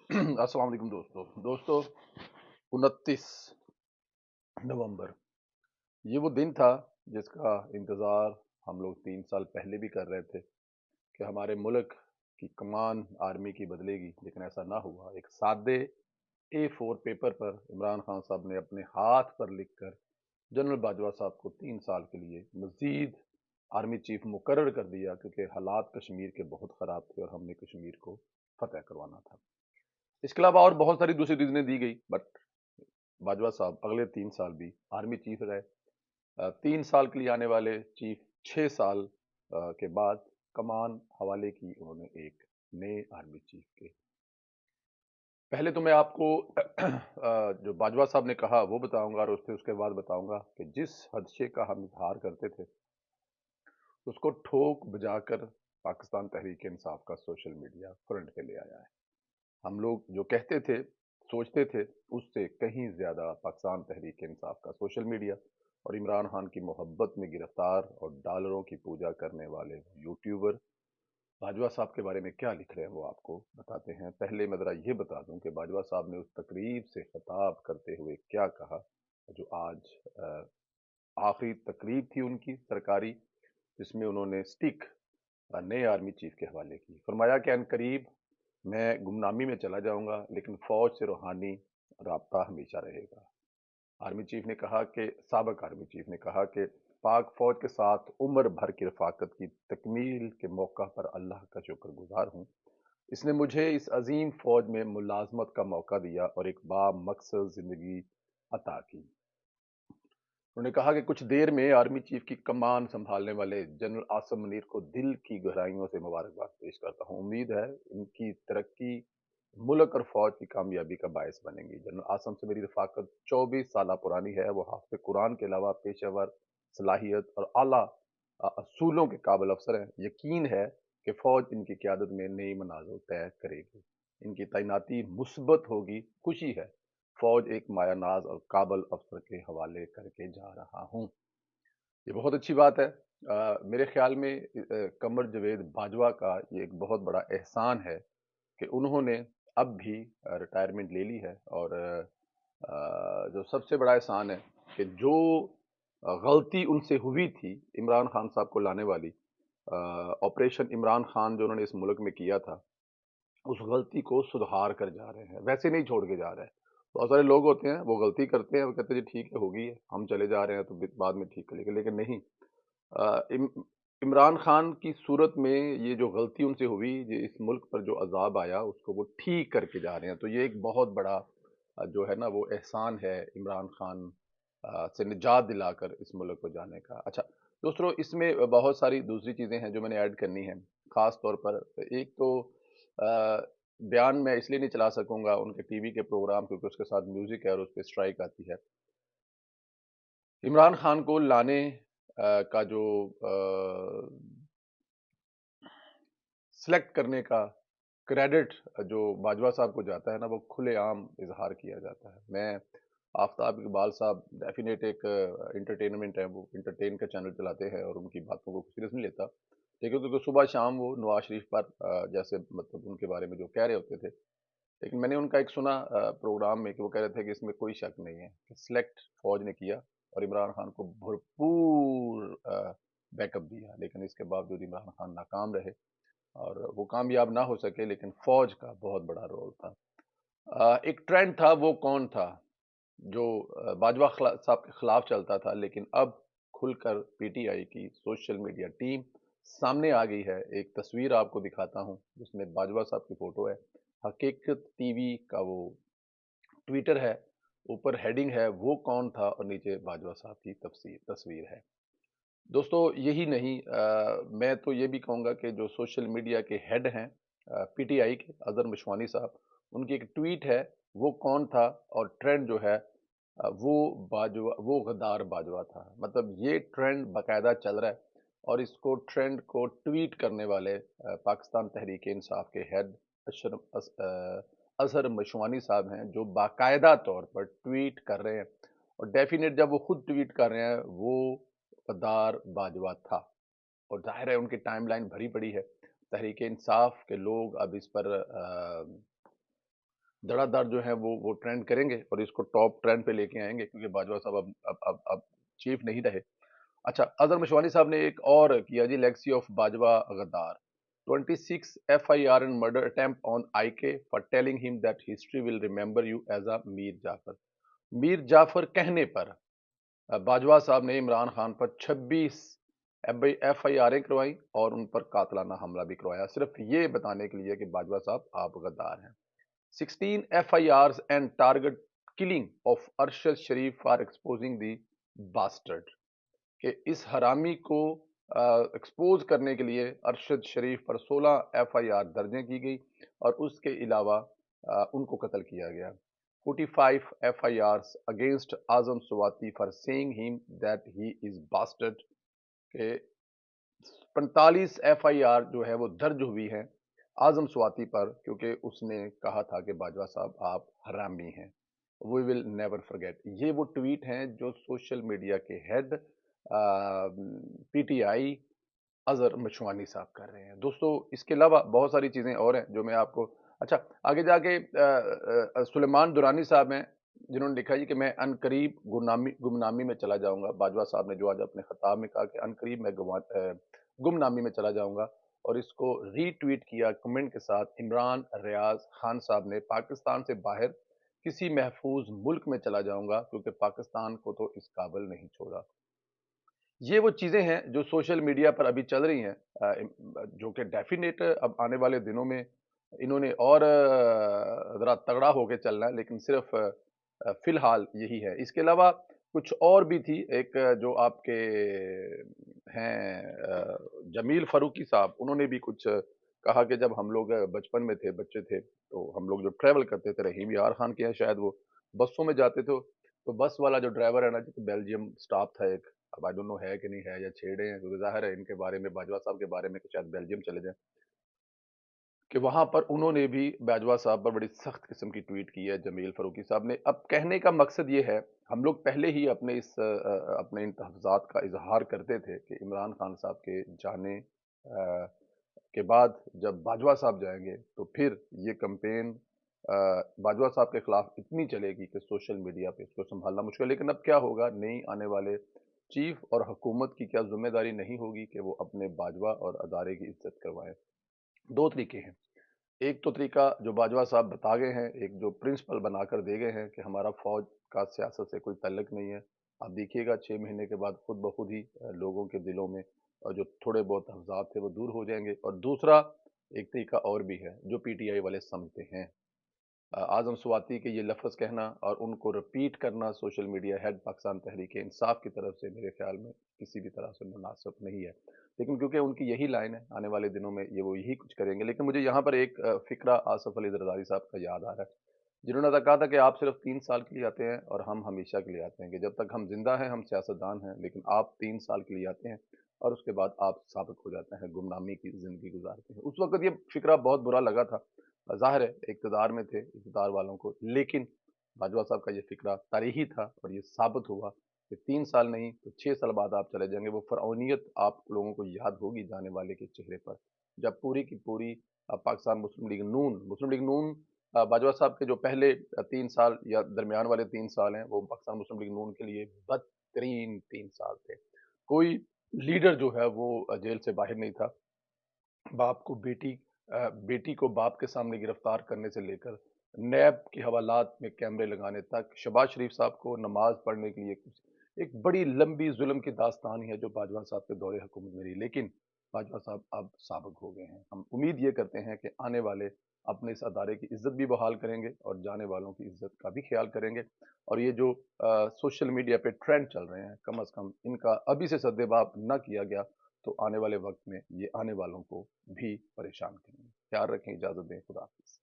अस्सलाम वालेकुम दोस्तों 29 नवंबर, ये वो दिन था जिसका इंतज़ार हम लोग 3 साल पहले भी कर रहे थे कि हमारे मुल्क की कमान आर्मी की बदलेगी, लेकिन ऐसा ना हुआ। एक सादे A4 पेपर पर इमरान खान साहब ने अपने हाथ पर लिखकर जनरल बाजवा साहब को 3 साल के लिए मजीद आर्मी चीफ मुकर्रर कर दिया, क्योंकि हालात कश्मीर के बहुत ख़राब थे और हमने कश्मीर को फतेह करवाना था। इसके अलावा और बहुत सारी दूसरी रीजनें दी गई, बट बाजवा साहब अगले 3 साल भी आर्मी चीफ रहे। 3 साल के लिए आने वाले चीफ 6 साल के बाद कमान हवाले की उन्होंने एक नए आर्मी चीफ के। पहले तो मैं आपको जो बाजवा साहब ने कहा वो बताऊंगा, और उसके बाद बताऊंगा कि जिस हदशे का हम इजहार करते थे उसको ठोक बजाकर पाकिस्तान तहरीक इंसाफ का सोशल मीडिया फ्रंट पे ले आया है। हम लोग जो कहते थे, सोचते थे, उससे कहीं ज्यादा पाकिस्तान तहरीक इंसाफ का सोशल मीडिया और इमरान खान की मोहब्बत में गिरफ्तार और डॉलरों की पूजा करने वाले यूट्यूबर बाजवा साहब के बारे में क्या लिख रहे हैं वो आपको बताते हैं। पहले मैं जरा ये बता दूं कि बाजवा साहब ने उस तकरीब से खिताब करते हुए क्या कहा, जो आज आखिरी तकरीब थी उनकी सरकारी, जिसमें उन्होंने स्टिक नए आर्मी चीफ के हवाले की। फरमाया कि अनकरीब मैं गुमनामी में चला जाऊंगा, लेकिन फौज से रूहानी राब्ता हमेशा रहेगा। आर्मी चीफ ने कहा कि साबिक आर्मी चीफ ने कहा कि पाक फौज के साथ उम्र भर की रफाकत की तकमील के मौका पर अल्लाह का शुक्रगुजार हूँ। इसने मुझे इस अजीम फौज में मुलाजमत का मौका दिया और एक बामकसद जिंदगी अता की। उन्होंने कहा कि कुछ देर में आर्मी चीफ की कमान संभालने वाले जनरल आसम मुनीर को दिल की गहराइयों से मुबारकबाद पेश करता हूँ। उम्मीद है इनकी तरक्की मुल्क और फौज की कामयाबी का बायस बनेगी। जनरल आसम से मेरी रफाकत 24 साल पुरानी है। वो हाफिज कुरान के अलावा पेशेवर सलाहियत और आला असूलों के काबिल अफसर हैं। यकीन है कि फौज इनकी क्यादत में नई मनाजिल तय करेगी। इनकी तैनाती मुस्बत होगी। खुशी है फौज एक मायानाज और काबल अफसर के हवाले करके जा रहा हूँ। ये बहुत अच्छी बात है। मेरे ख्याल में कमर जवेद बाजवा का ये एक बहुत बड़ा एहसान है कि उन्होंने अब भी रिटायरमेंट ले ली है। और जो सबसे बड़ा एहसान है कि जो गलती उनसे हुई थी इमरान खान साहब को लाने वाली, ऑपरेशन इमरान खान जो उन्होंने इस मुल्क में किया था, उस गलती को सुधार कर जा रहे हैं, वैसे नहीं छोड़ के जा रहे हैं। बहुत सारे लोग होते हैं वो गलती करते हैं, वो कहते हैं जी ठीक है हो गई है, हम चले जा रहे हैं तो बाद में ठीक करेंगे, लेकिन नहीं। इमरान खान की सूरत में ये जो गलती उनसे हुई, ये इस मुल्क पर जो अजाब आया उसको वो ठीक करके जा रहे हैं। तो ये एक बहुत बड़ा जो है ना वो एहसान है इमरान खान से निजात दिलाकर इस मुल्क को जाने का। अच्छा दोस्तों, इसमें बहुत सारी दूसरी चीज़ें हैं जो मैंने ऐड करनी है। ख़ास तौर पर एक तो अ, बयान मैं इसलिए नहीं चला सकूंगा उनके टीवी के प्रोग्राम, क्योंकि उसके साथ म्यूजिक है और उस पर स्ट्राइक आती है। इमरान खान को लाने का जो सिलेक्ट करने का क्रेडिट जो बाजवा साहब को जाता है ना, वो खुलेआम इजहार किया जाता है। मैं आफ्ताब इकबाल साहब डेफिनेट एक इंटरटेनमेंट है, वो इंटरटेन का चैनल चलाते हैं और उनकी बातों को सीरियस नहीं लेता, लेकिन क्योंकि सुबह शाम वो नवाज शरीफ पर जैसे मतलब उनके बारे में जो कह रहे होते थे। लेकिन मैंने उनका एक सुना प्रोग्राम में कि वो कह रहे थे कि इसमें कोई शक नहीं है कि सिलेक्ट फौज ने किया और इमरान खान को भरपूर बैकअप दिया, लेकिन इसके बावजूद इमरान खान नाकाम रहे और वो कामयाब ना हो सके। लेकिन फौज का बहुत बड़ा रोल था। एक ट्रेंड था, वो कौन था जो बाजवा साहब के खिलाफ चलता था, लेकिन अब खुलकर पीटीआई की सोशल मीडिया टीम सामने आ गई है। एक तस्वीर आपको दिखाता हूं जिसमें बाजवा साहब की फोटो है। हकीकत टीवी का वो ट्विटर है, ऊपर हेडिंग है वो कौन था और नीचे बाजवा साहब की तस्वीर है। दोस्तों यही नहीं, मैं तो ये भी कहूँगा कि जो सोशल मीडिया के हेड हैं पीटीआई के अजहर मशवानी साहब, उनकी एक ट्वीट है वो कौन था, और ट्रेंड जो है वो बाजवा, वो गद्दार बाजवा था। मतलब ये ट्रेंड बाकायदा चल रहा है और इसको ट्रेंड को ट्वीट करने वाले पाकिस्तान तहरीक इंसाफ के हेड अजहर मशवानी साहब हैं, जो बाकायदा तौर पर ट्वीट कर रहे हैं। और डेफिनेट जब वो खुद ट्वीट कर रहे हैं वो गद्दार बाजवा था, और जाहिर है उनकी टाइमलाइन भरी पड़ी है। तहरीक इंसाफ के लोग अब इस पर धड़ाधड़ जो है वो ट्रेंड करेंगे और इसको टॉप ट्रेंड पे लेके आएंगे, क्योंकि बाजवा साहब अब चीफ नहीं रहे। अच्छा, अजहर मशवानी साहब ने एक और किया जी, लेगेसी ऑफ बाजवा गद्दार। 26 FIR and murder attempt on IK for telling him that history will remember you as a Mir Jafar. Mir Jafar कहने पर बाजवा साहब ने इमरान खान पर 26 FIR करवाई और उन पर कातलाना हमला भी करवाया, सिर्फ ये बताने के लिए कि बाजवा साहब आप गद्दार हैं। 16 FIRs and target killing of Arshad Sharif for exposing the bastard, कि इस हरामी को एक्सपोज करने के लिए अरशद शरीफ पर 16 FIR दर्जें की गई और उसके अलावा उनको कत्ल किया गया। 45 FIRs against Azam Swati for saying him that he is bastard, के 45 FIR जो है वो दर्ज हुई है आजम स्वाति पर, क्योंकि उसने कहा था कि बाजवा साहब आप हरामी हैं। We will never forget. ये वो ट्वीट हैं जो सोशल मीडिया के हेड PTI अजहर मशवानी साहब कर रहे हैं। दोस्तों, इसके अलावा बहुत सारी चीज़ें और हैं जो मैं आपको, अच्छा, आगे जाके सुलेमान दुरानी साहब हैं जिन्होंने लिखा जी कि मैं अनकरीब गुमनामी में चला जाऊंगा। बाजवा साहब ने जो आज अपने खिताब में कहा कि अनकरीब मैं गुमनामी में चला जाऊंगा, और इसको रीट्वीट किया कमेंट के साथ इमरान रियाज खान साहब ने, पाकिस्तान से बाहर किसी महफूज मुल्क में चला जाऊंगा क्योंकि पाकिस्तान को तो इस काबिल नहीं छोड़ा। ये वो चीज़ें हैं जो सोशल मीडिया पर अभी चल रही हैं, जो कि डेफिनेट अब आने वाले दिनों में इन्होंने और ज़रा तगड़ा होके चलना है, लेकिन सिर्फ फ़िलहाल यही है। इसके अलावा कुछ और भी थी, एक जो आपके हैं जमील फ़ारूकी साहब, उन्होंने भी कुछ कहा कि जब हम लोग बचपन में थे, बच्चे थे, तो हम लोग जो ट्रैवल करते थे, रहीम यार खान के हैं शायद, वो बसों में जाते थे, तो बस वाला जो ड्राइवर है ना जी, बेल्जियम स्टाफ था एक, अब आई डोंट नो है कि नहीं है या छेड़े हैं, क्योंकि ज़ाहिर है इनके बारे में, बाजवा साहब के बारे में, कि शायद बेल्जियम चले जाएँ, कि वहाँ पर उन्होंने भी बाजवा साहब पर बड़ी सख्त किस्म की ट्वीट की है जमील फ़ारूकी साहब ने। अब कहने का मकसद ये है, हम लोग पहले ही अपने अपने इन तहफ़्फ़ुज़ात का इज़हार करते थे कि इमरान खान साहब के जाने के बाद जब बाजवा साहब जाएंगे तो फिर ये कैंपेन बाजवा साहब के खिलाफ इतनी चलेगी कि सोशल मीडिया पे इसको संभालना मुश्किल है। लेकिन अब क्या होगा, नई आने वाले चीफ और हुकूमत की क्या जिम्मेदारी नहीं होगी कि वो अपने बाजवा और अदारे की इज्जत करवाएं। दो तरीके हैं, एक तो तरीका जो बाजवा साहब बता गए हैं, एक जो प्रिंसिपल बनाकर दे गए हैं कि हमारा फौज का सियासत से कोई तल्लक नहीं है। आप देखिएगा 6 महीने के बाद खुद ब खुद ही लोगों के दिलों में जो थोड़े बहुत अफजात थे वो दूर हो जाएंगे। और दूसरा एक तरीका और भी है जो PTI वाले समझते हैं, आजम स्वाति के ये लफ्ज़ कहना और उनको रिपीट करना social media head Pakistan Tehreek Insaf की तरफ से मेरे ख्याल में किसी भी तरह से मुनासिब नहीं है। लेकिन क्योंकि उनकी यही लाइन है, आने वाले दिनों में ये वो यही कुछ करेंगे। लेकिन मुझे यहाँ पर एक फ़िक्रा आसफ़ अली ज़रदारी साहब का याद आ रहा है, जिन्होंने ऐसा कहा था कि आप सिर्फ 3 साल के लिए आते हैं और हम हमेशा के लिए आते हैं, कि जब तक हम जिंदा हैं हम सियासतदान हैं, लेकिन आप 3 साल के लिए आते हैं और उसके बाद आप साबित हो जाते हैं, गुमनामी की ज़िंदगी गुजारते हैं। उस वक्त ये फिक्रा बहुत बुरा लगा था, ज़ाहिर है इक़्तिदार में थे, इक़्तिदार वालों को, लेकिन बाजवा साहब का ये फिक्रा तारीख़ी था और ये साबित हुआ कि 3 साल नहीं तो 6 साल बाद आप चले जाएंगे। वो फ़िरौनियत आप लोगों को याद होगी जाने वाले के चेहरे पर, जब पूरी की पूरी पाकिस्तान मुस्लिम लीग नून बाजवा साहब के जो पहले 3 साल या दरमियान वाले 3 साल हैं, वो पाकिस्तान मुस्लिम लीग नून के लिए बदतरीन 3 साल थे। कोई लीडर जो है वो जेल से बाहर नहीं था। बाप को बेटी को बाप के सामने गिरफ्तार करने से लेकर नैब के हवालात में कैमरे लगाने तक, शहबाज शरीफ साहब को नमाज पढ़ने के लिए कुछ, एक बड़ी लंबी जुल्म की दास्तान है जो बाजवा साहब के दौरे हुकूमत में रही। लेकिन बाजवा साहब अब साबित हो गए हैं। हम उम्मीद ये करते हैं कि आने वाले अपने इस अदारे की इज्जत भी बहाल करेंगे और जाने वालों की इज्जत का भी ख्याल करेंगे। और ये जो सोशल मीडिया पे ट्रेंड चल रहे हैं, कम अज़ कम इनका अभी से सद्देबाब न किया गया तो आने वाले वक्त में ये आने वालों को भी परेशान करेंगे। ख्याल रखें, इजाज़त दें, खुदा हाफ़िज़।